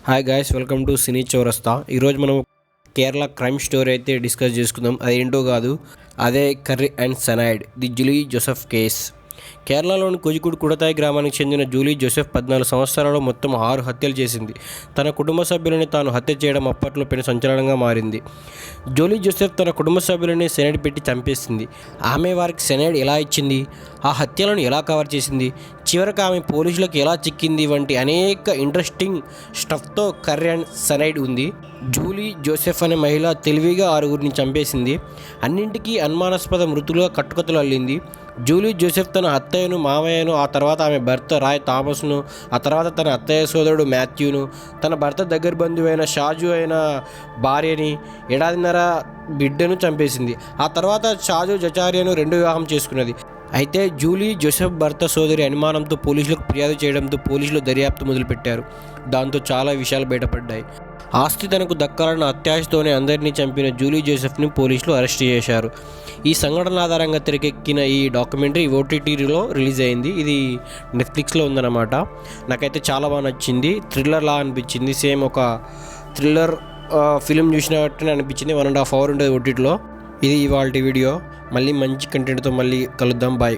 Hi guys, welcome to Cine Chaurasta. ఈరోజు మనం Kerala crime story అయితే డిస్కస్ చేసుకుందాం. అదేంటో కాదు, అదే curry and cyanide the Jolly Joseph case. కేరళలోని కోజికోడ్ కుడతాయి గ్రామానికి చెందిన జూలీ జోసెఫ్ 14 సంవత్సరాలలో మొత్తం 6 హత్యలు చేసింది. తన కుటుంబ సభ్యులని తాను హత్య చేయడం అప్పట్లో పెను సంచలనంగా మారింది. జూలీ జోసెఫ్ తన కుటుంబ సభ్యులని సెనైడ్ పెట్టి చంపేసింది. ఆమె వారికి సెనైడ్ ఎలా ఇచ్చింది, ఆ హత్యలను ఎలా కవర్ చేసింది, చివరికి ఆమె పోలీసులకు ఎలా చిక్కింది వంటి అనేక ఇంట్రెస్టింగ్ స్టఫ్తో కర్రీ అండ్ సనైడ్ ఉంది. జూలీ జోసెఫ్ అనే మహిళ తెలివిగా 6గురిని చంపేసింది. అన్నింటికీ అనుమానాస్పద మృతులుగా కట్టుకథలు అల్లింది. జూలీ జోసెఫ్ తన అత్తయ్యను, మామయ్యను, ఆ తర్వాత ఆమె భర్త రాయ్ థామస్ను, ఆ తర్వాత తన అత్తయ్య సోదరుడు మాథ్యూను, తన భర్త దగ్గర బంధువైన షాజు అయిన భార్యని, ఏడాదిన్నర బిడ్డను చంపేసింది. ఆ తర్వాత షాజు జచారియను 2 వివాహం చేసుకున్నది. అయితే జూలీ జోసెఫ్ భర్త సోదరి అనుమానంతో పోలీసులకు ఫిర్యాదు చేయడంతో పోలీసులు దర్యాప్తు మొదలుపెట్టారు. దాంతో చాలా విషయాలు బయటపడ్డాయి. ఆస్తి తనకు దక్కాలన్న అత్యాశతోనే అందరినీ చంపిన జూలీ జోసెఫ్ని పోలీసులు అరెస్ట్ చేశారు. ఈ సంఘటన ఆధారంగా తెరకెక్కిన ఈ డాక్యుమెంటరీ ఓటీటీలో రిలీజ్ అయింది. ఇది నెట్ఫ్లిక్స్లో ఉందన్నమాట. నాకైతే చాలా బాగా నచ్చింది. థ్రిల్లర్లా అనిపించింది. సేమ్ ఒక థ్రిల్లర్ ఫిలిం చూసినట్టు అనిపించింది. 1.5 hours ఉంటుంది ఓటీటీలో. ఇది ఇవాల్టి వీడియో. మళ్ళీ మంచి కంటెంట్తో మళ్ళీ కలుద్దాం. బాయ్.